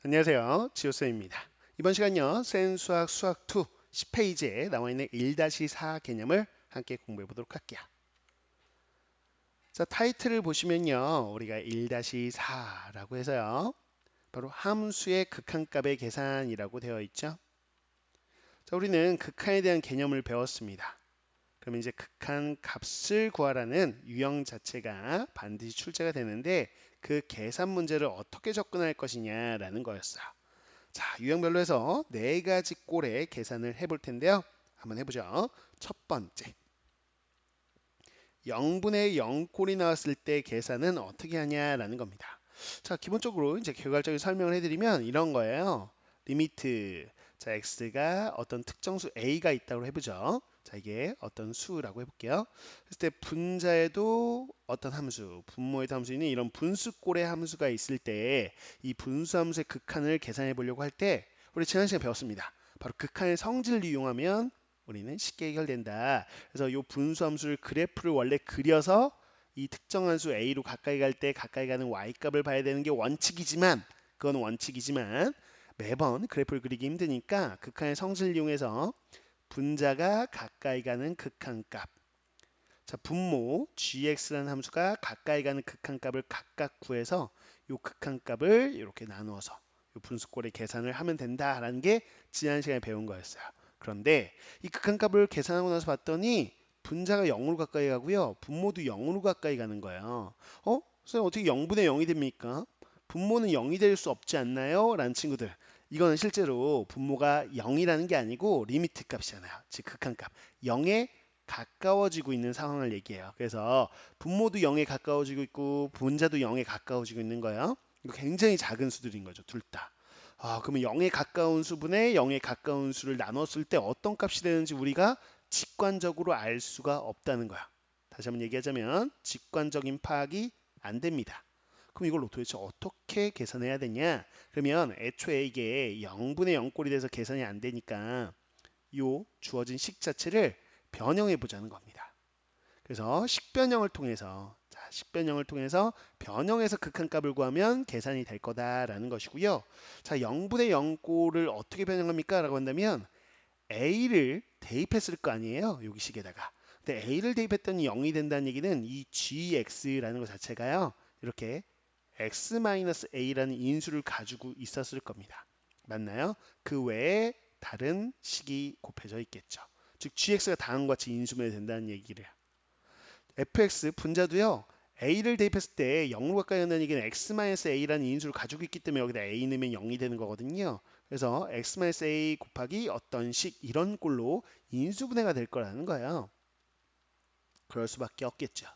안녕하세요. 지오쌤입니다. 이번 시간요. 센수학 수학2 10페이지에 나와 있는 1-4 개념을 함께 공부해 보도록 할게요. 자, 타이틀을 보시면요. 우리가 1-4라고 해서요. 바로 함수의 극한값의 계산이라고 되어 있죠. 자, 우리는 극한에 대한 개념을 배웠습니다. 그러면 이제 극한 값을 구하라는 유형 자체가 반드시 출제가 되는데 그 계산 문제를 어떻게 접근할 것이냐라는 거였어요. 자, 유형별로 해서 네 가지 꼴의 계산을 해볼 텐데요. 한번 해보죠. 첫 번째, 0분의 0꼴이 나왔을 때 계산은 어떻게 하냐라는 겁니다. 자, 기본적으로 이제 결과적인 설명을 해드리면 이런 거예요. 리미트, 자, x가 어떤 특정수 a가 있다고 해보죠. 자, 이게 어떤 수라고 해볼게요. 그랬을 때 분자에도 어떤 함수, 분모에도 함수 있는 이런 분수꼴의 함수가 있을 때 이 분수 함수의 극한을 계산해 보려고 할 때 우리 지난 시간에 배웠습니다. 바로 극한의 성질을 이용하면 우리는 쉽게 해결된다. 그래서 이 분수 함수를 그래프를 원래 그려서 이 특정한 수 a로 가까이 갈 때 가까이 가는 y 값을 봐야 되는 게 원칙이지만 그건 원칙이지만 매번 그래프를 그리기 힘드니까 극한의 성질을 이용해서 분자가 가까이 가는 극한값, 자, 분모 gx라는 함수가 가까이 가는 극한값을 각각 구해서 이 극한값을 이렇게 나누어서 이 분수꼴의 계산을 하면 된다라는 게 지난 시간에 배운 거였어요. 그런데 이 극한값을 계산하고 나서 봤더니 분자가 0으로 가까이 가고요. 분모도 0으로 가까이 가는 거예요. 선생님 어떻게 0분의 0이 됩니까? 분모는 0이 될 수 없지 않나요? 라는 친구들. 이거는 실제로 분모가 0이라는 게 아니고 리미트 값이잖아요. 즉 극한값. 0에 가까워지고 있는 상황을 얘기해요. 그래서 분모도 0에 가까워지고 있고 분자도 0에 가까워지고 있는 거예요. 이거 굉장히 작은 수들인 거죠. 둘 다. 그러면 0에 가까운 수분에 0에 가까운 수를 나눴을 때 어떤 값이 되는지 우리가 직관적으로 알 수가 없다는 거야. 다시 한번 얘기하자면 직관적인 파악이 안 됩니다. 그럼 이걸 도대체 어떻게 계산해야 되냐? 그러면 애초에 이게 0분의 0꼴이 돼서 계산이 안 되니까 요 주어진 식 자체를 변형해 보자는 겁니다. 그래서 식변형을 통해서 식변형을 통해서 변형해서 극한값을 구하면 계산이 될 거다라는 것이고요. 자, 0분의 0꼴을 어떻게 변형합니까? 라고 한다면 a를 대입했을 거 아니에요. 여기 식에다가. 근데 a를 대입했더니 0이 된다는 얘기는 이 gx라는 것 자체가요. 이렇게 x-a라는 인수를 가지고 있었을 겁니다. 맞나요? 그 외에 다른 식이 곱해져 있겠죠. 즉 gx가 다음과 같이 인수분해 된다는 얘기를. fx 분자도요. a를 대입했을 때 0으로 가까이 간다는 얘기는 x-a라는 인수를 가지고 있기 때문에 여기다 a 넣으면 0이 되는 거거든요. 그래서 x-a 곱하기 어떤 식 이런 꼴로 인수분해가 될 거라는 거예요. 그럴 수밖에 없겠죠.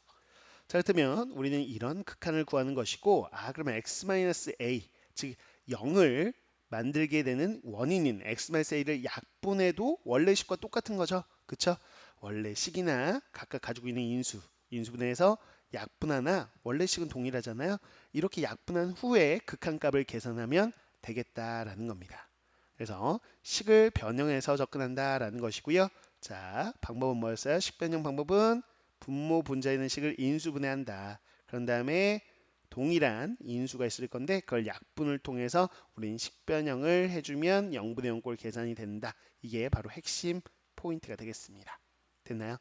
자, 그렇다면 우리는 이런 극한을 구하는 것이고, 그러면 x-a, 즉 0을 만들게 되는 원인인 x-a를 약분해도 원래 식과 똑같은 거죠. 그쵸? 원래 식이나 각각 가지고 있는 인수분해에서 약분하나 원래 식은 동일하잖아요. 이렇게 약분한 후에 극한값을 계산하면 되겠다라는 겁니다. 그래서 식을 변형해서 접근한다라는 것이고요. 자, 방법은 뭐였어요? 식 변형 방법은 분모 분자에 있는 식을 인수분해한다. 그런 다음에 동일한 인수가 있을 건데 그걸 약분을 통해서 우린 식변형을 해주면 0분의 0꼴 계산이 된다. 이게 바로 핵심 포인트가 되겠습니다. 됐나요?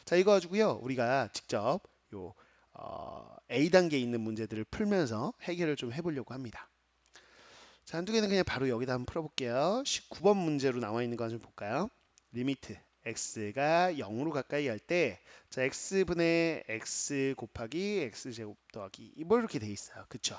자, 이거 가지고요. 우리가 직접 요 A 단계에 있는 문제들을 풀면서 해결을 좀 해보려고 합니다. 자, 한두 개는 그냥 바로 여기다 한번 풀어볼게요. 19번 문제로 나와 있는 거 좀 볼까요? 리미트 x가 0으로 가까이 할 때, 자, x분의 x 곱하기 x제곱 더하기 뭐 이렇게 돼 있어요. 그쵸?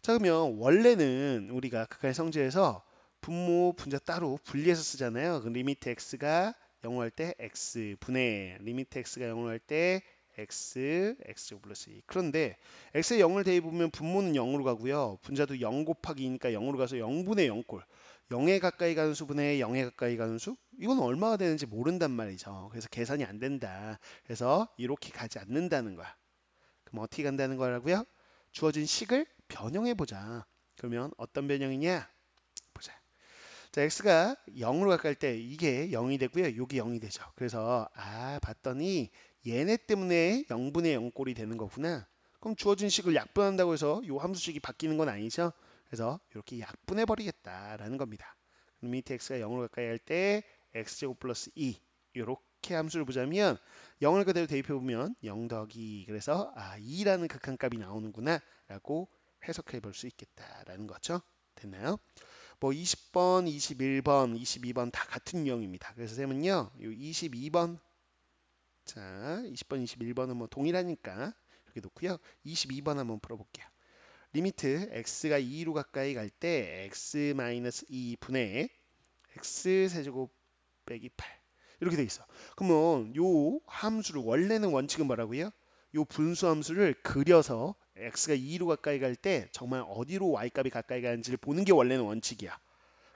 자, 그러면 원래는 우리가 극한의 성질에서 분모 분자 따로 분리해서 쓰잖아요. 그 리미트 x가 0을 할 때 x분의 리미트 x가 0을 할 때 x 플러스 2. 그런데 x에 0을 대입하면 분모는 0으로 가고요. 분자도 0 곱하기 2니까 0으로 가서 0분의 0꼴. 0에 가까이 가는 수분에 0에 가까이 가는 수? 이건 얼마가 되는지 모른단 말이죠. 그래서 계산이 안 된다. 그래서 이렇게 가지 않는다는 거야. 그럼 어떻게 간다는 거라고요? 주어진 식을 변형해 보자. 그러면 어떤 변형이냐? 보자. 자, x가 0으로 가까이 때 이게 0이 되고요. 여기 0이 되죠. 그래서 봤더니 얘네 때문에 0분의 0꼴이 되는 거구나. 그럼 주어진 식을 약분한다고 해서 이 함수식이 바뀌는 건 아니죠. 그래서 이렇게 약분해 버리겠다라는 겁니다. 리미트 x가 0으로 가까이 할 때 x제곱 플러스 2 이렇게 함수를 보자면 0을 그대로 대입해 보면 0 더하기 그래서 2라는 극한값이 나오는구나 라고 해석해 볼 수 있겠다라는 거죠. 됐나요? 뭐 20번, 21번, 22번 다 같은 유형입니다. 그래서 쌤은요, 요 22번, 자, 20번, 21번은 뭐 동일하니까 이렇게 놓고요. 22번 한번 풀어볼게요. 리미트 x가 2로 가까이 갈 때 x-2분의 x 세제곱 빼기 8 이렇게 돼 있어. 그러면 요 함수를 원래는 원칙은 뭐라고요? 요 분수 함수를 그려서 x가 2로 가까이 갈 때 정말 어디로 y 값이 가까이 가는지를 보는 게 원래는 원칙이야.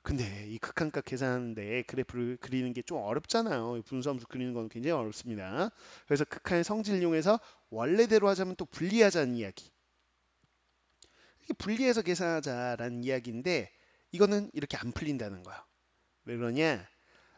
근데 이 극한값 계산하는데 그래프를 그리는 게 좀 어렵잖아요. 분수함수 그리는 건 굉장히 어렵습니다. 그래서 극한의 성질을 이용해서 원래대로 하자면 또 분리하자는 이야기. 이게 분리해서 계산하자라는 이야기인데 이거는 이렇게 안 풀린다는 거야. 왜 그러냐?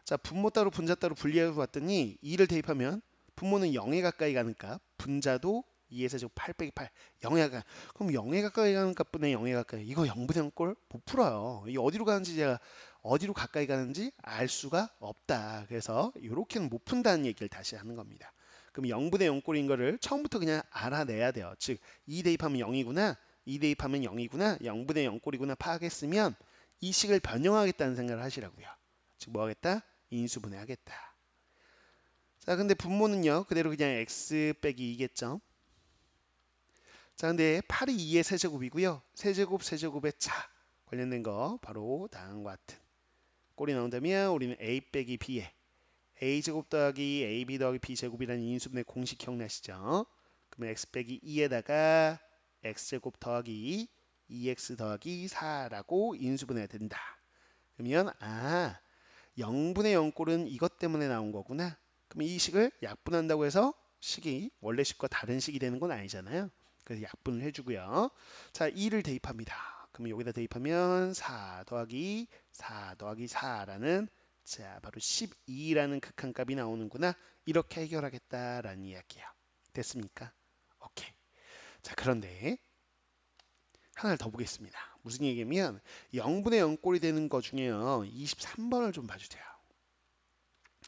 자, 분모 따로 분자 따로 분리해서 봤더니 2를 대입하면 분모는 0에 가까이 가는 값, 분자도 2에서 제곱 8 빼기 8, 0에 가까이. 그럼 0에 가까이 가는 값분의 0에 가까이. 이거 0분의 0꼴 못 풀어요. 이 어디로 가는지 제가 어디로 가까이 가는지 알 수가 없다. 그래서 이렇게는 못 푼다는 얘기를 다시 하는 겁니다. 그럼 0분의 0꼴인 거를 처음부터 그냥 알아내야 돼요. 즉, 2 대입하면 0이구나. 2 대입하면 0이구나. 0분의 0꼴이구나 파악했으면 이 식을 변형하겠다는 생각을 하시라고요. 즉, 뭐 하겠다? 인수분해하겠다. 자, 근데 분모는요. 그대로 그냥 x 빼기 2겠죠. 자, 근데 8이 2의 세제곱이고요. 세제곱, 세제곱의 차 관련된 거 바로 다음과 같은 꼴이 나온다면 우리는 a 빼기 b에 a제곱 더하기 ab 더하기 b제곱이라는 인수분해 공식 기억나시죠? 그러면 x 빼기 2에다가 x제곱 더하기 2x 더하기 4라고 인수분해가 된다. 그러면 0분의 0꼴은 이것 때문에 나온 거구나. 그럼 이 식을 약분한다고 해서 식이 원래 식과 다른 식이 되는 건 아니잖아요. 그래서 약분을 해주고요. 자, 2를 대입합니다. 그럼 여기다 대입하면 4 더하기 4 더하기 4라는 자, 바로 12라는 극한값이 나오는구나. 이렇게 해결하겠다라는 이야기예요. 됐습니까? 오케이. 자, 그런데 하나를 더 보겠습니다. 무슨 얘기냐면 0분의 0꼴이 되는 거 중에요. 23번을 좀 봐주세요.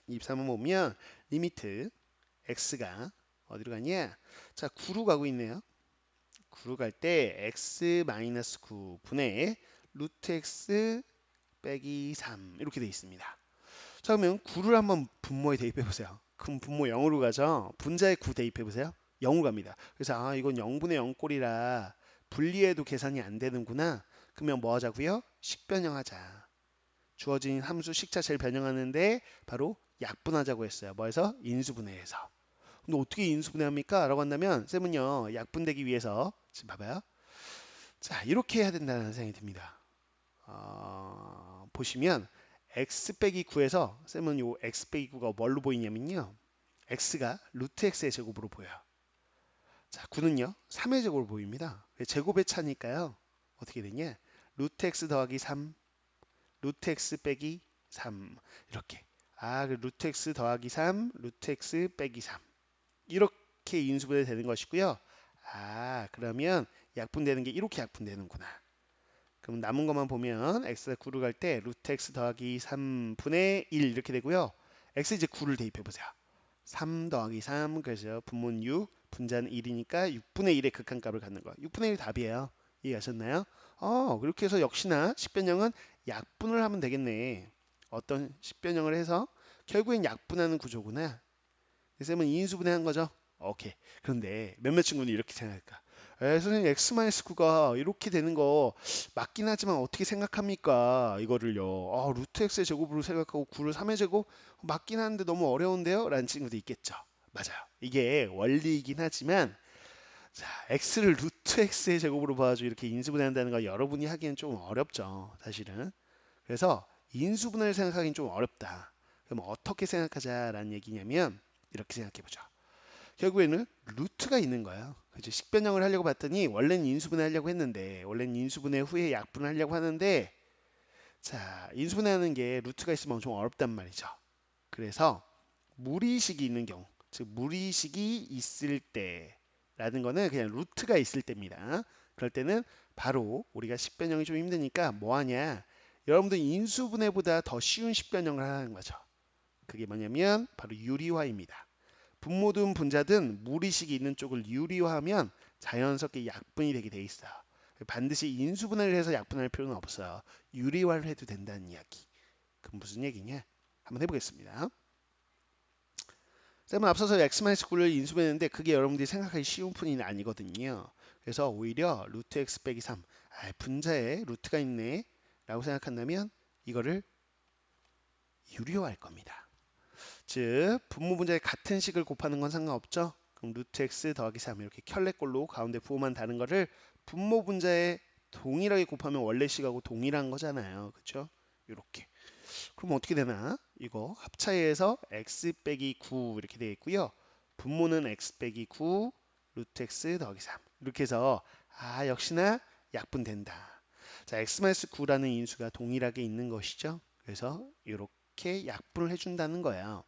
23번 보면 리미트 x가 어디로 가냐? 자, 9로 가고 있네요. 9로 갈 때 x-9 분의 루트 x 빼기 3 이렇게 돼 있습니다. 자, 그러면 9를 한번 분모에 대입해 보세요. 그럼 분모 0으로 가죠. 분자에 9 대입해 보세요. 0으로 갑니다. 그래서 이건 0분의 0꼴이라 분리해도 계산이 안 되는구나. 그러면 뭐 하자고요? 식변형하자. 주어진 함수 식 자체를 변형하는데 바로 약분하자고 했어요. 뭐해서? 인수분해해서. 근데 어떻게 인수분해합니까? 라고 한다면 쌤은요. 약분되기 위해서 지금 봐봐요. 자, 이렇게 해야 된다는 생각이 듭니다. 보시면 x 빼기 9에서 쌤은 요 x 빼기 9가 뭘로 보이냐면요. x가 루트 x의 제곱으로 보여요. 자, 9는요. 3의 제곱으로 보입니다. 제곱의 차니까요. 어떻게 되냐? 루트 x 더하기 3 루트 x 빼기 3 이렇게 그 루트 x 더하기 3 루트 x 빼기 3 이렇게 인수분해 되는 것이고요. 그러면 약분되는 게 이렇게 약분되는구나. 그럼 남은 것만 보면 x가 9로 갈 때 루트 x 더하기 3분의 1 이렇게 되고요. x 이제 9를 대입해 보세요. 3 더하기 3 그래서 분모는 6 분자는 1이니까 6분의 1의 극한값을 갖는 거. 6분의 1 답이에요. 이해하셨나요? 그렇게 해서 역시나 식변형은 약분을 하면 되겠네. 어떤 식변형을 해서 결국엔 약분하는 구조구나. 쌤은 인수분해한 거죠. 오케이. 그런데 몇몇 친구는 이렇게 생각할까? 선생님 x-9가 이렇게 되는 거 맞긴 하지만 어떻게 생각합니까? 이거를요. 루트 x의 제곱으로 생각하고 9를 3의 제곱 맞긴 하는데 너무 어려운데요? 라는 친구도 있겠죠. 맞아요. 이게 원리이긴 하지만 자, x를 루트 x의 제곱으로 봐가지고 이렇게 인수분해한다는 거 여러분이 하기엔 좀 어렵죠. 사실은. 그래서 인수분해를 생각하기는 좀 어렵다. 그럼 어떻게 생각하자라는 얘기냐면 이렇게 생각해보죠. 결국에는 루트가 있는 거예요. 그죠? 식변형을 하려고 봤더니 원래는 인수분해 하려고 했는데 원래는 인수분해 후에 약분을 하려고 하는데 자, 인수분해하는 게 루트가 있으면 좀 어렵단 말이죠. 그래서 무리식이 있는 경우, 즉 무리식이 있을 때라는 거는 그냥 루트가 있을 때입니다. 그럴 때는 바로 우리가 식변형이 좀 힘드니까 뭐 하냐? 여러분들 인수분해보다 더 쉬운 식변형을 하는 거죠. 그게 뭐냐면 바로 유리화입니다. 분모든 분자든 무리식이 있는 쪽을 유리화하면 자연스럽게 약분이 되게 돼 있어요. 반드시 인수분해를 해서 약분할 필요는 없어요. 유리화를 해도 된다는 이야기. 그럼 무슨 얘기냐? 한번 해보겠습니다. 쌤은 앞서서 x-9를 인수분해했는데 그게 여러분들이 생각하기 쉬운 풀이는 아니거든요. 그래서 오히려 루트 x 빼기 3, 분자에 루트가 있네 라고 생각한다면 이거를 유리화할 겁니다. 즉 분모 분자의 같은 식을 곱하는 건 상관없죠. 그럼 루트 x 더하기 3 이렇게 켤레꼴로 가운데 부호만 다른 거를 분모 분자에 동일하게 곱하면 원래 식하고 동일한 거잖아요. 그렇죠? 이렇게. 그럼 어떻게 되나? 이거 합차에서 x 빼기 9 이렇게 되어 있고요. 분모는 x 빼기 9 루트 x 더하기 3 이렇게 해서 역시나 약분된다. 자, x-9라는 인수가 동일하게 있는 것이죠. 그래서 이렇게 약분을 해준다는 거예요.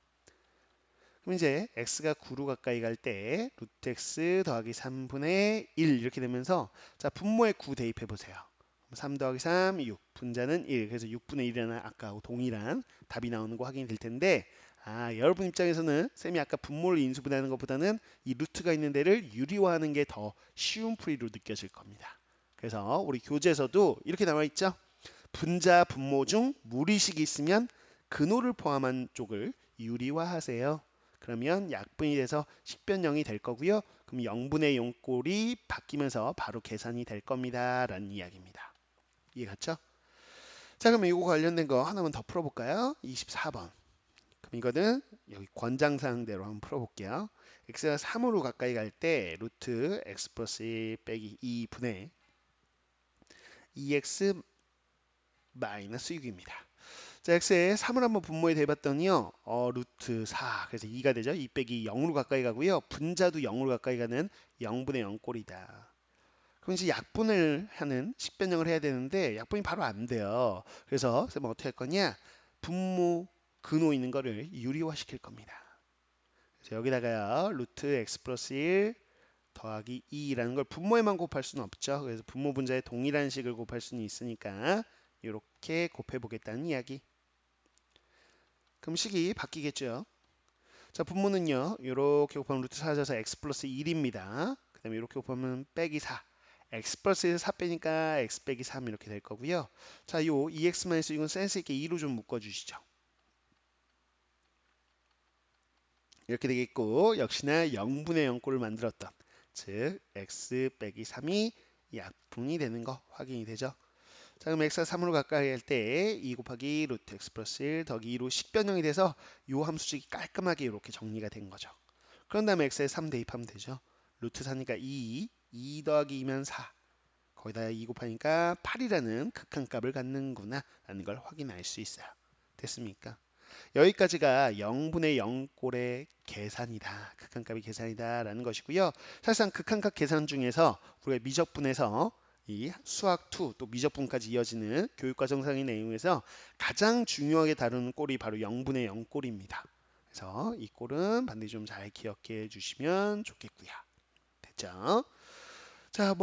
그럼 이제 x가 9로 가까이 갈 때 루트 x 더하기 3분의 1 이렇게 되면서 자 분모에 9 대입해 보세요. 3 더하기 3, 6. 분자는 1. 그래서 6분의 1이라는 아까하고 동일한 답이 나오는 거 확인이 될 텐데 여러분 입장에서는 쌤이 아까 분모를 인수분해하는 것보다는 이 루트가 있는 데를 유리화하는 게 더 쉬운 풀이로 느껴질 겁니다. 그래서 우리 교재에서도 이렇게 나와 있죠. 분자 분모 중 무리식이 있으면 근호를 포함한 쪽을 유리화하세요. 그러면 약분이 돼서 식변형이 될 거고요. 그럼 0분의 0꼴이 바뀌면서 바로 계산이 될 겁니다. 라는 이야기입니다. 이해 갔죠? 자, 그럼 이거 관련된 거 하나만 더 풀어볼까요? 24번. 그럼 이거는 여기 권장사항대로 한번 풀어볼게요. x가 3으로 가까이 갈 때 루트 x 플러스 1 빼기 2분의 2x 마이너스 6입니다. 자, x에 3을 한번 분모에 대봤더니요. 루트 4. 그래서 2가 되죠. 2 빼기 0으로 가까이 가고요. 분자도 0으로 가까이 가는 0분의 0 꼴이다. 그럼 이제 약분을 하는 식변형을 해야 되는데 약분이 바로 안 돼요. 그래서 쌤은 어떻게 할 거냐? 분모 근호 있는 거를 유리화 시킬 겁니다. 그래서 여기다가요. 루트 x 플러스 1 더하기 2라는 걸 분모에만 곱할 수는 없죠. 그래서 분모 분자에 동일한 식을 곱할 수는 있으니까 이렇게 곱해 보겠다는 이야기. 그럼 식이 바뀌겠죠. 자, 분모는요. 이렇게 곱하면 루트 4져서 x 플러스 1입니다. 그 다음에 이렇게 곱하면 빼기 4. x 플러스 1 4 빼니까 x 빼기 3 이렇게 될 거고요. 자, 요 2x 이건 센스 있게 2로 좀 묶어주시죠. 이렇게 되겠고 역시나 0분의 0꼴을 만들었던 즉 x 빼기 3이 약분이 되는 거 확인이 되죠. 자, 그럼 x가 3으로 가까이 할 때 2 곱하기 루트 x 플러스 1 더하기 2로 식변형이 돼서 요 함수식이 깔끔하게 이렇게 정리가 된 거죠. 그런 다음에 x에 3 대입하면 되죠. 루트 4니까 2 더하기 2면 4. 거기다 2 곱하니까 8이라는 극한값을 갖는구나 라는 걸 확인할 수 있어요. 됐습니까? 여기까지가 0분의 0꼴의 계산이다. 극한값이 계산이다 라는 것이고요. 사실상 극한값 계산 중에서 우리가 미적분에서 이 수학 2 또 미적분까지 이어지는 교육과정상의 내용에서 가장 중요하게 다루는 꼴이 바로 0분의 0 꼴입니다. 그래서 이 꼴은 반드시 좀 잘 기억해 주시면 좋겠고요. 됐죠? 자,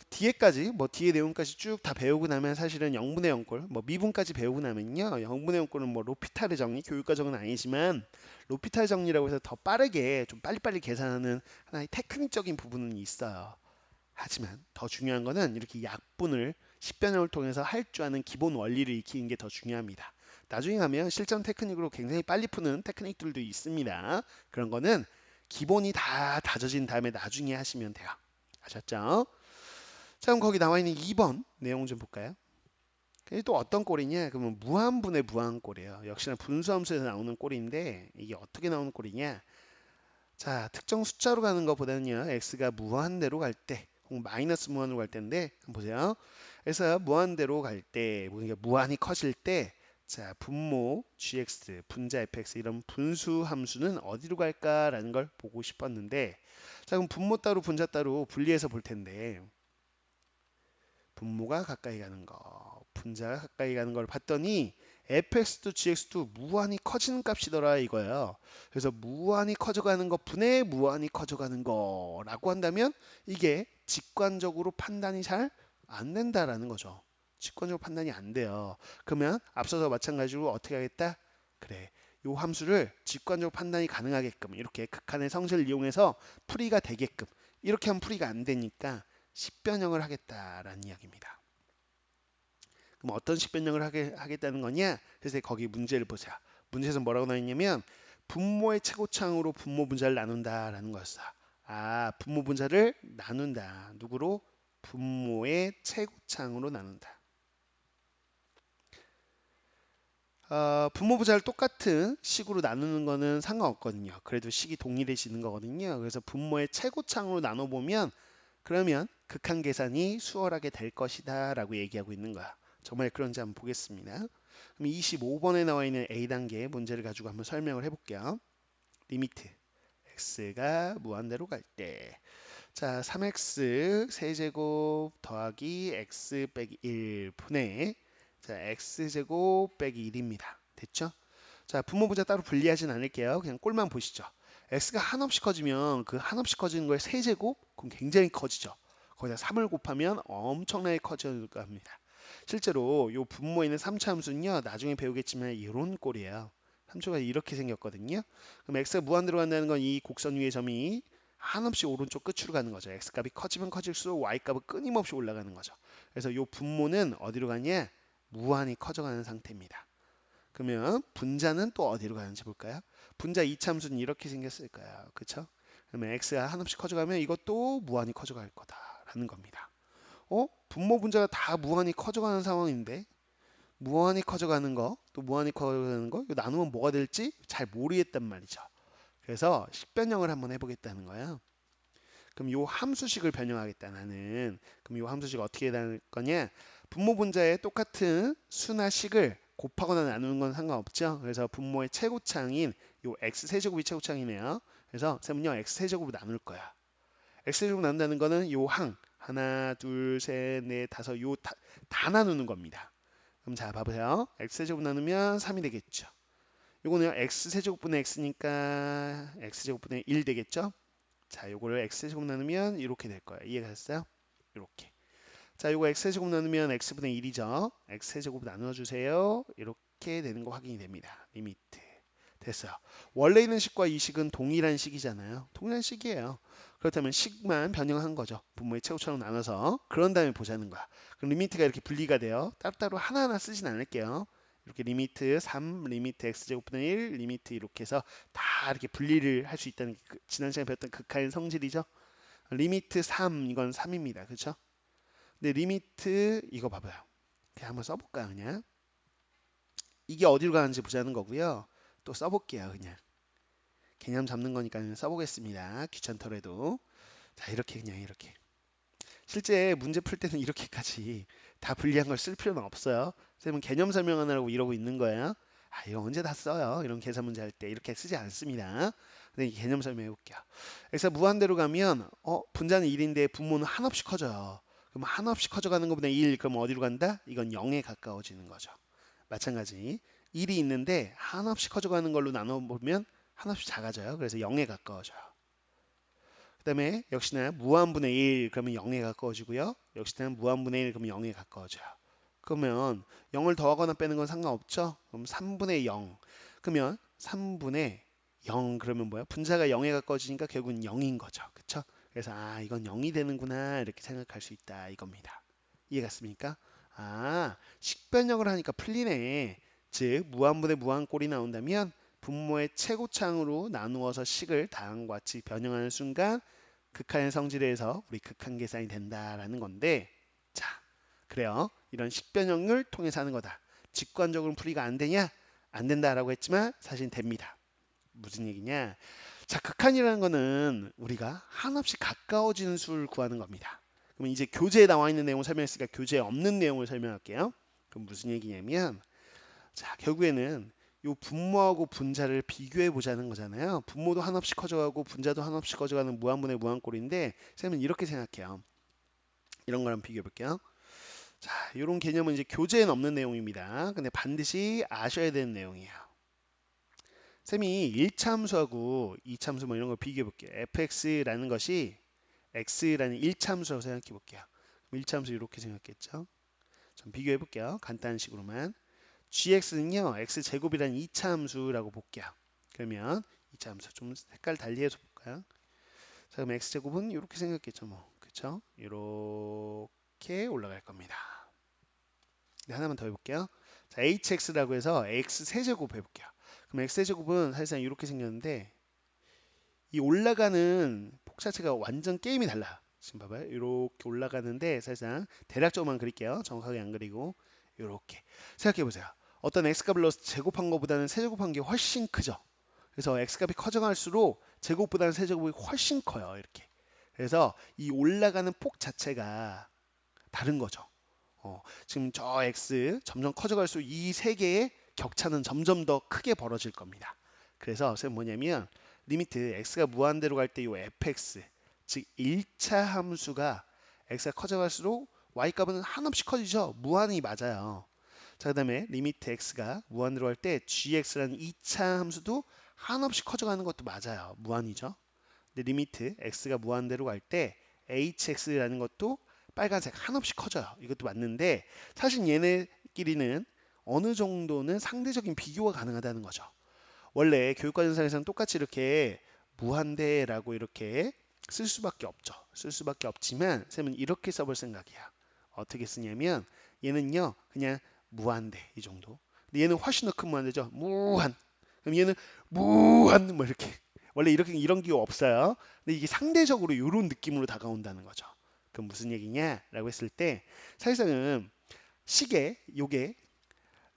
뒤에까지, 뒤에 내용까지 쭉 다 배우고 나면 사실은 0분의 0꼴, 미분까지 배우고 나면요. 0분의 0꼴은 로피탈의 정리, 교육과정은 아니지만, 로피탈 정리라고 해서 더 빠르게, 좀 빨리빨리 계산하는 하나의 테크닉적인 부분은 있어요. 하지만 더 중요한 거는 이렇게 약분을 식변형을 통해서 할 줄 아는 기본 원리를 익히는 게 더 중요합니다. 나중에 가면 실전 테크닉으로 굉장히 빨리 푸는 테크닉들도 있습니다. 그런 거는 기본이 다 다져진 다음에 나중에 하시면 돼요. 아셨죠? 자, 그럼 거기 나와 있는 2번 내용 좀 볼까요? 그게 또 어떤 꼴이냐? 그러면 무한분의 무한꼴이에요. 역시나 분수함수에서 나오는 꼴인데 이게 어떻게 나오는 꼴이냐? 자, 특정 숫자로 가는 것보다는요. x가 무한대로 갈 때, 혹은 마이너스 무한으로 갈 때인데 한번 보세요. 그래서 무한대로 갈 때, 그러니까 무한이 커질 때 자, 분모 gx, 분자 fx 이런 분수 함수는 어디로 갈까라는 걸 보고 싶었는데 자, 그럼 분모 따로 분자 따로 분리해서 볼 텐데 분모가 가까이 가는 거, 분자가 가까이 가는 걸 봤더니 fx도 gx도 무한히 커지는 값이더라 이거예요. 그래서 무한히 커져가는 거 분의 무한히 커져가는 거라고 한다면 이게 직관적으로 판단이 잘 안 된다라는 거죠. 직관적으로 판단이 안 돼요. 그러면 앞서서 마찬가지로 어떻게 하겠다? 그래. 요 함수를 직관적으로 판단이 가능하게끔 이렇게 극한의 성질을 이용해서 풀이가 되게끔 이렇게 하면 풀이가 안 되니까 식변형을 하겠다라는 이야기입니다. 그럼 어떤 식변형을 하겠다는 거냐? 그래서 거기 문제를 보세요. 문제에서 뭐라고 나와 있냐면 분모의 최고차항으로 분모 분자를 나눈다라는 거였어. 아, 분모 분자를 나눈다. 누구로? 분모의 최고차항으로 나눈다. 분모 분자를 똑같은 식으로 나누는 거는 상관없거든요. 그래도 식이 동일해지는 거거든요. 그래서 분모의 최고차항으로 나눠보면 그러면 극한 계산이 수월하게 될 것이다 라고 얘기하고 있는 거야. 정말 그런지 한번 보겠습니다. 그럼 25번에 나와 있는 A단계 문제를 가지고 한번 설명을 해볼게요. 리미트 x가 무한대로 갈 때, 자 3x 세제곱 더하기 x 빼기 1 분의 자 x제곱 빼기 1입니다. 됐죠? 자 분모부자 따로 분리하진 않을게요. 그냥 꼴만 보시죠. x가 한없이 커지면 그 한없이 커지는 거의 세제곱? 그럼 굉장히 커지죠. 거기다 3을 곱하면 엄청나게 커져가 합니다. 실제로 요 분모에 있는 3차 함수는요. 나중에 배우겠지만 이런 꼴이에요. 3초가 이렇게 생겼거든요. 그럼 x가 무한대로 간다는 건 이 곡선 위의 점이 한없이 오른쪽 끝으로 가는 거죠. x값이 커지면 커질수록 y값은 끊임없이 올라가는 거죠. 그래서 요 분모는 어디로 가냐? 무한히 커져가는 상태입니다. 그러면 분자는 또 어디로 가는지 볼까요? 분자 이차함수는 이렇게 생겼을 거예요. 그쵸? 그러면 x가 한없이 커져가면 이것도 무한히 커져갈 거다라는 겁니다. 분모 분자가 다 무한히 커져가는 상황인데 무한히 커져가는 거, 또 무한히 커져가는 거, 이거 나누면 뭐가 될지 잘 모르겠단 말이죠. 그래서 식변형을 한번 해보겠다는 거예요. 그럼 요 함수식을 변형하겠다 나는. 그럼 요 함수식 어떻게 될 거냐? 분모 분자의 똑같은 수나 식을 곱하거나 나누는 건 상관없죠. 그래서 분모의 최고차항인 요 x 세제곱이 최고차항이네요. 그래서 쌤은요 x 세제곱을 나눌 거야. x 세제곱 나눈다는 거는 요 항 하나, 둘, 셋, 넷, 다섯 요 다 나누는 겁니다. 그럼 자 봐보세요. x 세제곱 나누면 3이 되겠죠. 요거는 x 세제곱분의 x니까 x 제곱분의 1 되겠죠. 자, 요거를 x제곱 나누면 이렇게 될 거예요. 이해가 됐어요? 이렇게. 자, 요거 x제곱 나누면 x분의 1이죠. x제곱 나눠주세요. 이렇게 되는 거 확인이 됩니다. 리미트. 됐어요. 원래 있는 식과 이 식은 동일한 식이잖아요. 동일한 식이에요. 그렇다면 식만 변형한 거죠. 분모의 최고차로 나눠서. 그런 다음에 보자는 거야. 그럼 리미트가 이렇게 분리가 돼요. 따로따로 하나하나 쓰진 않을게요. 이렇게 리미트 3, 리미트 x제곱분의 1, 리미트 이렇게 해서 다 이렇게 분리를 할 수 있다는 게 지난 시간에 배웠던 극한의 성질이죠. 리미트 3 이건 3입니다. 그렇죠? 근데 리미트 이거 봐봐요. 그냥 한번 써볼까요? 그냥 이게 어디로 가는지 보자는 거고요. 또 써볼게요. 그냥 개념 잡는 거니까 써보겠습니다. 귀찮더라도 자 이렇게 그냥 이렇게 실제 문제 풀 때는 이렇게까지 다 분리한 걸 쓸 필요는 없어요. 쌤은 개념 설명하느라고 이러고 있는 거예요. 아 이거 언제 다 써요. 이런 계산 문제 할 때 이렇게 쓰지 않습니다. 근데 개념 설명해 볼게요. 그래서 무한대로 가면 분자는 1인데 분모는 한없이 커져요. 그럼 한없이 커져가는 것보다 1 그럼 어디로 간다? 이건 0에 가까워지는 거죠. 마찬가지 1이 있는데 한없이 커져가는 걸로 나눠보면 한없이 작아져요. 그래서 0에 가까워져요. 그 다음에 역시나 무한분의 1 그러면 0에 가까워지고요. 역시나 무한분의 1 그러면 0에 가까워져요. 그러면 0을 더하거나 빼는 건 상관없죠. 그럼 3분의 0 그러면 3분의 0 그러면 뭐야? 분자가 0에 가까워지니까 결국은 0인 거죠. 그쵸? 그래서 아 이건 0이 되는구나 이렇게 생각할 수 있다 이겁니다. 이해갔습니까? 아 식변형을 하니까 풀리네. 즉 무한분의 무한꼴이 나온다면 분모의 최고차항으로 나누어서 식을 다음과 같이 변형하는 순간 극한의 성질에서 우리 극한 계산이 된다라는 건데 자 그래요. 이런 식변형을 통해서 하는 거다. 직관적으로 풀이가 안 되냐? 안 된다라고 했지만 사실 됩니다. 무슨 얘기냐? 자 극한이라는 거는 우리가 한없이 가까워지는 수를 구하는 겁니다. 그럼 이제 교재에 나와 있는 내용을 설명했으니까 교재에 없는 내용을 설명할게요. 그럼 무슨 얘기냐면 자, 결국에는 요 분모하고 분자를 비교해 보자는 거잖아요. 분모도 한없이 커져가고 분자도 한없이 커져가는 무한분의 무한꼴인데 쌤은 이렇게 생각해요. 이런 거랑 비교해 볼게요. 자, 이런 개념은 이제 교재에는 없는 내용입니다. 근데 반드시 아셔야 되는 내용이에요. 쌤이 1차 함수하고 2차 함수 뭐 이런 거 비교해 볼게요. fx라는 것이 x라는 1차 함수라고 생각해 볼게요. 1차 함수 이렇게 생겼겠죠. 좀 비교해 볼게요. 간단한 식으로만. gx는요, x제곱이란 2차 함수라고 볼게요. 그러면 2차 함수 좀 색깔 달리해서 볼까요? 자, 그럼 x제곱은 이렇게 생겼겠죠, 뭐. 그쵸? 이렇게 올라갈 겁니다. 네, 하나만 더 해볼게요. 자, hx라고 해서 x세제곱 해볼게요. 그럼 x세제곱은 사실상 이렇게 생겼는데 이 올라가는 폭 자체가 완전 게임이 달라. 지금 봐봐요. 이렇게 올라가는데 사실상 대략적으로만 그릴게요. 정확하게 안 그리고 이렇게 생각해 보세요. 어떤 x값을 넣어서 제곱한 것보다는 세제곱한 게 훨씬 크죠. 그래서 x값이 커져갈수록 제곱보다는 세제곱이 훨씬 커요. 이렇게. 그래서 이 올라가는 폭 자체가 다른 거죠. 지금 저 x 점점 커져갈수록 이 세 개의 격차는 점점 더 크게 벌어질 겁니다. 그래서 선생님 뭐냐면 리미트 x가 무한대로 갈 때 이 fx 즉 1차 함수가 x가 커져갈수록 y 값은 한없이 커지죠. 무한이 맞아요. 자, 그다음에 리미트 x가 무한대로 갈 때 gx라는 2차 함수도 한없이 커져가는 것도 맞아요. 무한이죠. 근데 리미트 x가 무한대로 갈 때 hx라는 것도 빨간색 한없이 커져요. 이것도 맞는데 사실 얘네끼리는 어느 정도는 상대적인 비교가 가능하다는 거죠. 원래 교육과정상에서는 똑같이 이렇게 무한대라고 이렇게 쓸 수밖에 없죠. 쓸 수밖에 없지만 쌤은 이렇게 써볼 생각이야. 어떻게 쓰냐면 얘는요 그냥 무한대 이 정도. 근데 얘는 훨씬 더 큰 무한대죠. 무한. 그럼 얘는 무한 뭐 이렇게 원래 이렇게 이런 기호 없어요. 근데 이게 상대적으로 이런 느낌으로 다가온다는 거죠. 그럼 무슨 얘기냐라고 했을 때 사실상은 식의 요게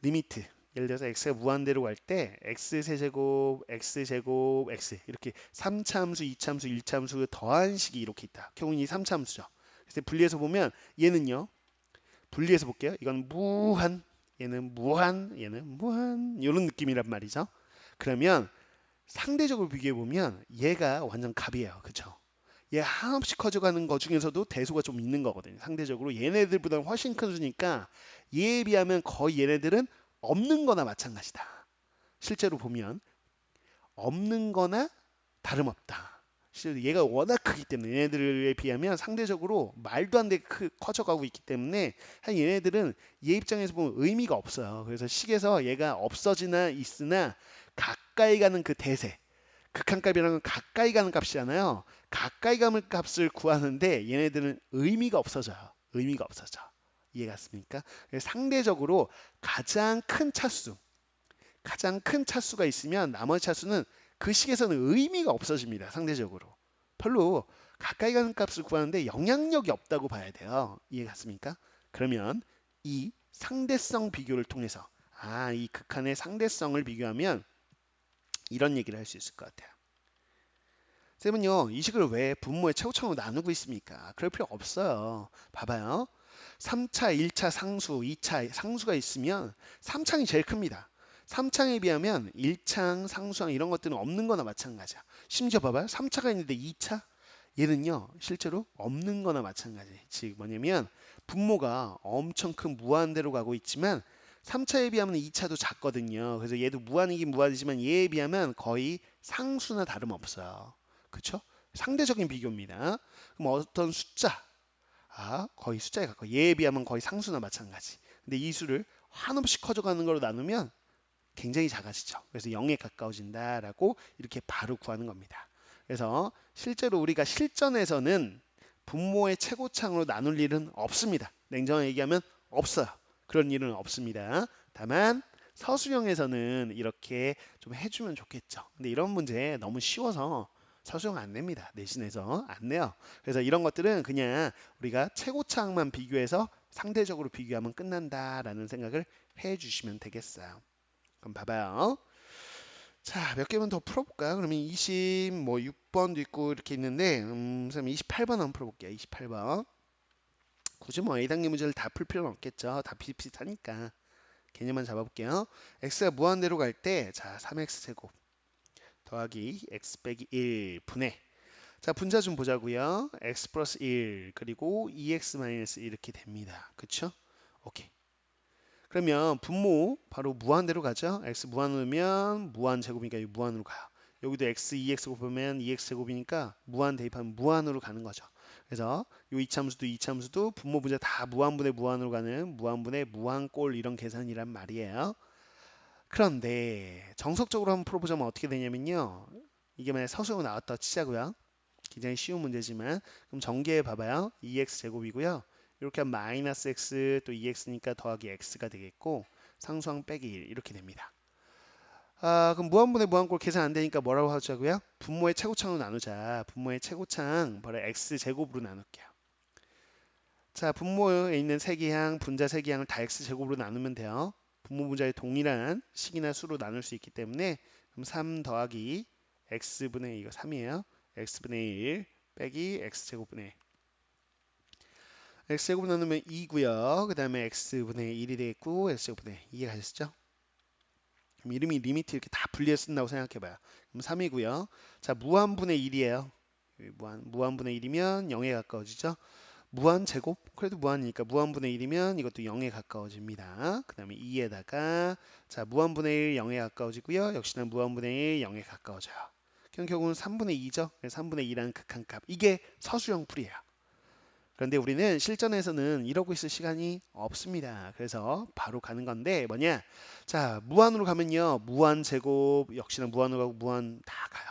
리미트 예를 들어서 x가 무한대로 갈 때 x세제곱 x제곱 x 이렇게 3차 함수 2차 함수 1차 함수 더한 식이 이렇게 있다. 결국은 이 3차 함수죠. 그래서 분리해서 보면 얘는요 분리해서 볼게요. 이건 무한 얘는 무한 얘는 무한 이런 느낌이란 말이죠. 그러면 상대적으로 비교해 보면 얘가 완전 갑이에요. 그쵸? 얘 한없이 커져가는 것 중에서도 대수가 좀 있는 거거든요. 상대적으로 얘네들보다 훨씬 큰 수니까 얘에 비하면 거의 얘네들은 없는 거나 마찬가지다. 실제로 보면 없는 거나 다름없다. 실제로 얘가 워낙 크기 때문에 얘네들에 비하면 상대적으로 말도 안 되게 커져가고 있기 때문에 얘네들은 얘 입장에서 보면 의미가 없어요. 그래서 식에서 얘가 없어지나 있으나 가까이 가는 그 대세 극한값이라는 건 가까이 가는 값이잖아요. 가까이 가는 값을 구하는데 얘네들은 의미가 없어져요. 의미가 없어져. 이해갔습니까? 상대적으로 가장 큰 차수, 가장 큰 차수가 있으면 나머지 차수는 그 식에서는 의미가 없어집니다. 상대적으로. 별로 가까이 가는 값을 구하는데 영향력이 없다고 봐야 돼요. 이해갔습니까? 그러면 이 상대성 비교를 통해서 이 극한의 상대성을 비교하면 이런 얘기를 할 수 있을 것 같아요. 쌤은요, 이 식을 왜 분모의 최고점으로 나누고 있습니까? 그럴 필요 없어요. 봐봐요. 3차, 1차 상수, 2차 상수가 있으면 3창이 제일 큽니다. 3창에 비하면 1창, 상수항 이런 것들은 없는 거나 마찬가지야. 심지어 봐봐요. 3차가 있는데 2차? 얘는요, 실제로 없는 거나 마찬가지. 즉, 뭐냐면 분모가 엄청 큰 무한대로 가고 있지만 3차에 비하면 2차도 작거든요. 그래서 얘도 무한이긴 무한이지만 얘에 비하면 거의 상수나 다름없어요. 그쵸? 상대적인 비교입니다. 그럼 어떤 숫자, 거의 숫자에 가까워. 얘에 비하면 거의 상수나 마찬가지. 근데 이 수를 한없이 커져가는 걸로 나누면 굉장히 작아지죠. 그래서 0에 가까워진다라고 이렇게 바로 구하는 겁니다. 그래서 실제로 우리가 실전에서는 분모의 최고창으로 나눌 일은 없습니다. 냉정하게 얘기하면 없어요. 그런 일은 없습니다. 다만 서술형에서는 이렇게 좀 해주면 좋겠죠. 근데 이런 문제 너무 쉬워서 서술형 안 냅니다. 내신에서 안 내요. 그래서 이런 것들은 그냥 우리가 최고차항만 비교해서 상대적으로 비교하면 끝난다라는 생각을 해주시면 되겠어요. 그럼 봐봐요. 자, 몇 개만 더 풀어볼까요? 그러면 6번도 있고 이렇게 있는데, 선생님 28번 한번 풀어볼게요. 28번. 굳이 뭐 A단계 문제를 다 풀 필요는 없겠죠. 다 비슷비슷하니까. 개념만 잡아볼게요. x가 무한대로 갈 때, 자, 3x 제곱 더하기 x 빼기 1 분의 자, 분자 좀 보자고요. x 플러스 1 그리고 2x 마이너스 이렇게 됩니다. 그쵸? 오케이. 그러면 분모 바로 무한대로 가죠. x 무한으로 면 무한 제곱이니까 무한으로 가요. 여기도 x 2x 곱하면 2x 제곱이니까 무한 대입하면 무한으로 가는 거죠. 그래서 요 이참수도 분모 분자 다 무한분의 무한으로 가는 무한분의 무한꼴 이런 계산이란 말이에요. 그런데 정석적으로 한번 풀어보자면 어떻게 되냐면요. 이게 만약 서술로 나왔다 치자고요. 굉장히 쉬운 문제지만 그럼 전개해 봐봐요. 2x 제곱이고요. 이렇게 하면 마이너스 x 또 2x니까 더하기 x가 되겠고 상수항 빼기 1 이렇게 됩니다. 그럼 무한분의 무한꼴 계산 안 되니까 뭐라고 하자고요? 분모의 최고창으로 나누자. 분모의 최고창 바로 x 제곱으로 나눌게요. 자, 분모에 있는 세기항, 분자 세기항을 다 x 제곱으로 나누면 돼요. 분모 분자의 동일한 식이나 수로 나눌 수 있기 때문에 그럼 3 더하기 x분의 이거 3이에요. x분의 1 빼기 x제곱분의 1. x제곱 나누면 2고요. 그 다음에 x분의 1이 되겠고 x제곱분의 2 이해가셨죠? 그럼 이름이 리미트 이렇게 다 분리해서 쓴다고 생각해봐요. 그럼 3이고요. 자, 무한분의 1이에요. 무한분의 1이면 0에 가까워지죠. 무한 제곱? 그래도 무한이니까 무한분의 1이면 이것도 0에 가까워집니다. 그 다음에 2에다가 자 무한분의 1 0에 가까워지고요. 역시나 무한분의 1 0에 가까워져요. 그럼 결국은 3분의 2죠. 3분의 2라는 극한값. 이게 서술형 풀이에요. 그런데 우리는 실전에서는 이러고 있을 시간이 없습니다. 그래서 바로 가는 건데 뭐냐? 자 무한으로 가면요. 무한 제곱 역시나 무한으로 가고 무한 다 가요.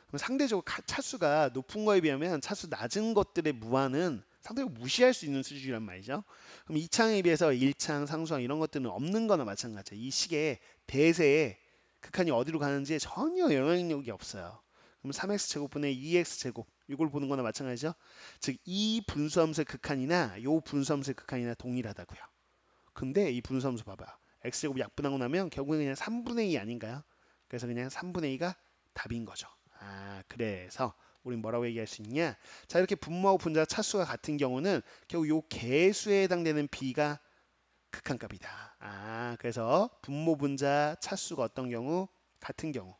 그럼 상대적으로 차수가 높은 거에 비하면 차수 낮은 것들의 무한은 상대적으로 무시할 수 있는 수준이란 말이죠. 그럼 2창에 비해서 1창, 상수항 이런 것들은 없는 거나 마찬가지예요. 이 식의 대세에 극한이 어디로 가는지에 전혀 영향력이 없어요. 그럼 3x 제곱분의 2x 제곱 이걸 보는 거나 마찬가지죠. 즉 이 분수함수의 극한이나 요 분수함수의 극한이나 동일하다고요. 근데 이 분수함수 봐봐요. x제곱 약분하고 나면 결국엔 그냥 3분의 2 아닌가요? 그래서 그냥 3분의 2가 답인 거죠. 그래서 우린 뭐라고 얘기할 수 있냐? 자, 이렇게 분모하고 분자 차수가 같은 경우는 결국 요 개수에 해당되는 b가 극한값이다. 그래서 분모 분자 차수가 어떤 경우? 같은 경우.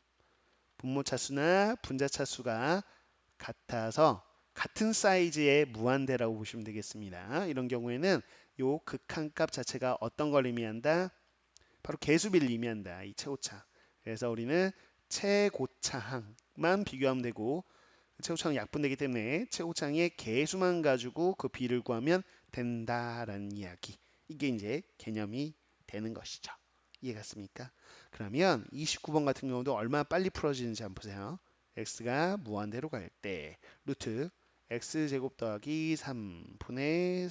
분모 차수나 분자 차수가 같아서 같은 사이즈의 무한대라고 보시면 되겠습니다. 이런 경우에는 요 극한값 자체가 어떤 걸 의미한다? 바로 개수비를 의미한다. 이 최고차. 그래서 우리는 최고차항만 비교하면 되고 최고차항 약분되기 때문에 최고차항의 개수만 가지고 그 비를 구하면 된다라는 이야기. 이게 이제 개념이 되는 것이죠. 이해갔습니까? 그러면 29번 같은 경우도 얼마나 빨리 풀어지는지 한번 보세요. x가 무한대로 갈 때 루트 x제곱 더하기 3분의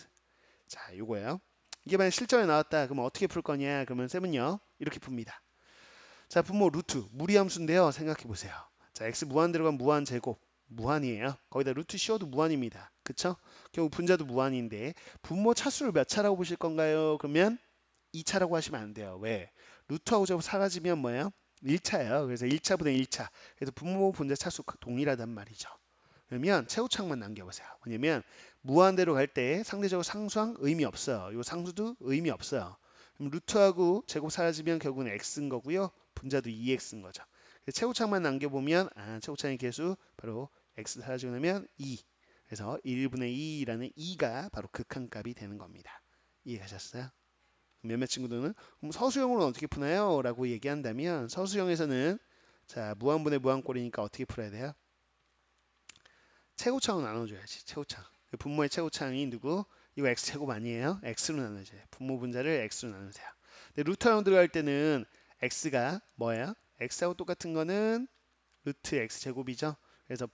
자 요거예요. 이게 만약 실전에 나왔다. 그러면 어떻게 풀 거냐? 그러면 쌤은요. 이렇게 풉니다. 자, 분모 루트 무리함수인데요. 생각해 보세요. 자, x 무한 들어간 무한 제곱 무한이에요. 거기다 루트 씌워도 무한입니다. 그쵸? 결국 분자도 무한인데 분모 차수를 몇 차라고 보실 건가요? 그러면 2차라고 하시면 안 돼요. 왜? 루트하고 제곱 사라지면 뭐예요? 1차예요. 그래서 1차분의 1차. 그래서 분모 분자 차수 동일하단 말이죠. 그러면 최후창만 남겨보세요. 왜냐면 무한대로 갈 때 상대적으로 상수항 의미 없어요. 이 상수도 의미 없어요. 그럼 루트하고 제곱 사라지면 결국은 x인 거고요. 분자도 2x인 거죠. 최후창만 남겨보면 최후창의 개수 바로 x 사라지고 나면 2. 그래서 1분의 2라는 2가 바로 극한값이 되는 겁니다. 이해가셨어요? 몇몇 친구들은 그럼 서수형으로는 어떻게 푸나요? 라고 얘기한다면 서수형에서는 자 무한분의 무한꼴이니까 어떻게 풀어야 돼요? 최고차로 나눠줘야지. 최고차. 분모의 최고차항이 누구? 이거 x제곱 아니에요? x로 나눠줘요. 분모 분자를 x로 나누세요. 근데 루트로 들어갈 때는 x가 뭐예요? x하고 똑같은 거는 루트 x제곱이죠. 그래서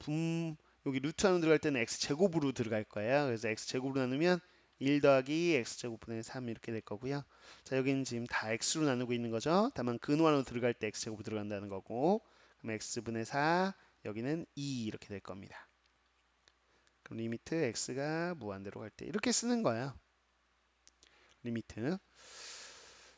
여기 루트로 들어갈 때는 x제곱으로 들어갈 거예요. 그래서 x제곱으로 나누면 1 더하기 x제곱분의 3 이렇게 될 거고요. 자 여기는 지금 다 x로 나누고 있는 거죠. 다만 근원으로 들어갈 때 x제곱으로 들어간다는 거고 그럼 x분의 4 여기는 2 이렇게 될 겁니다. 그럼 리미트 x가 무한대로 갈 때 이렇게 쓰는 거야. 리미트.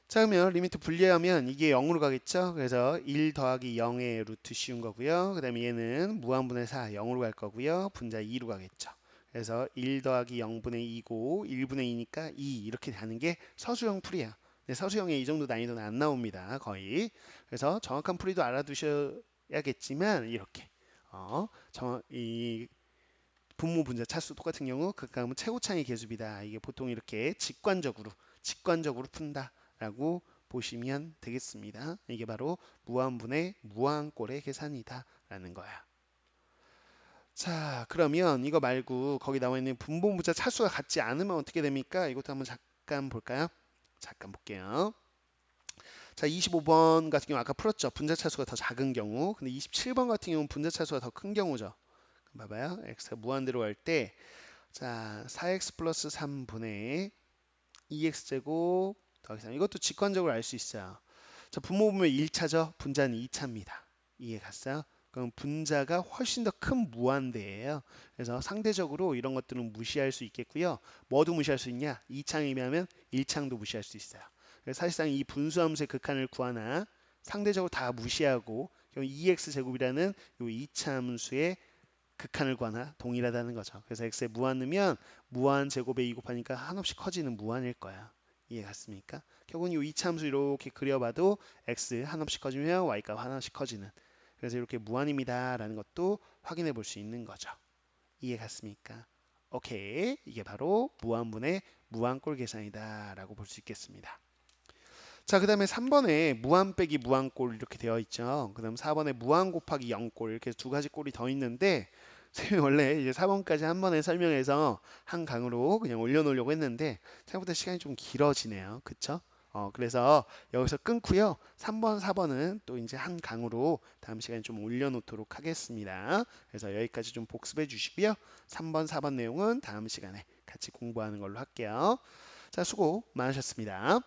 자 그러면 리미트 분리하면 이게 0으로 가겠죠. 그래서 1 더하기 0의 루트 씌운 거고요. 그 다음에 얘는 무한분의 4 0으로 갈 거고요. 분자 2로 가겠죠. 그래서 1 더하기 0분의 2고 1분의 2니까 2 이렇게 되는 게 서수형 풀이야. 근데 서수형에 이 정도 난이도는 안 나옵니다. 거의. 그래서 정확한 풀이도 알아두셔야겠지만 이렇게 이 분모 분자 차수 똑같은 경우 극값은 최고차의 계수비다. 이게 보통 이렇게 직관적으로 푼다라고 보시면 되겠습니다. 이게 바로 무한분의 무한꼴의 계산이다라는 거야. 자, 그러면 이거 말고 거기 나와 있는 분모분자 차수가 같지 않으면 어떻게 됩니까? 이것도 한번 잠깐 볼까요? 잠깐 볼게요. 자, 25번 같은 경우 아까 풀었죠. 분자 차수가 더 작은 경우. 근데 27번 같은 경우는 분자 차수가 더 큰 경우죠. 그럼 봐봐요. x가 무한대로 갈 때, 자, 4x 플러스 3분의 2x 제곱 더하기 3. 이것도 직관적으로 알 수 있어요. 자, 분모 보면 1차죠. 분자는 2차입니다. 이해 갔어요? 그럼 분자가 훨씬 더 큰 무한대예요. 그래서 상대적으로 이런 것들은 무시할 수 있겠고요. 뭐도 무시할 수 있냐? 2창이면 1창도 무시할 수 있어요. 그래서 사실상 이 분수함수의 극한을 구하나 상대적으로 다 무시하고 2x 제곱이라는 이 2차 함수의 극한을 구하나 동일하다는 거죠. 그래서 x에 무한 넣으면 무한 제곱에 2 곱하니까 한없이 커지는 무한일 거야. 이해 갔습니까? 결국은 이 2차 함수 이렇게 그려봐도 x 한없이 커지면 y가 한없이 커지는. 그래서 이렇게 무한입니다 라는 것도 확인해 볼 수 있는 거죠. 이해 갔습니까? 오케이. 이게 바로 무한분의 무한꼴 계산이다 라고 볼 수 있겠습니다. 자, 그 다음에 3번에 무한 빼기 무한꼴 이렇게 되어 있죠. 그 다음 4번에 무한 곱하기 0꼴 이렇게 두 가지 꼴이 더 있는데 선생님이 원래 이제 4번까지 한 번에 설명해서 한 강으로 그냥 올려놓으려고 했는데 생각보다 시간이 좀 길어지네요. 그쵸? 그래서 여기서 끊고요. 3번, 4번은 또 이제 한 강으로 다음 시간에 좀 올려놓도록 하겠습니다. 그래서 여기까지 좀 복습해 주시고요. 3번, 4번 내용은 다음 시간에 같이 공부하는 걸로 할게요. 자, 수고 많으셨습니다.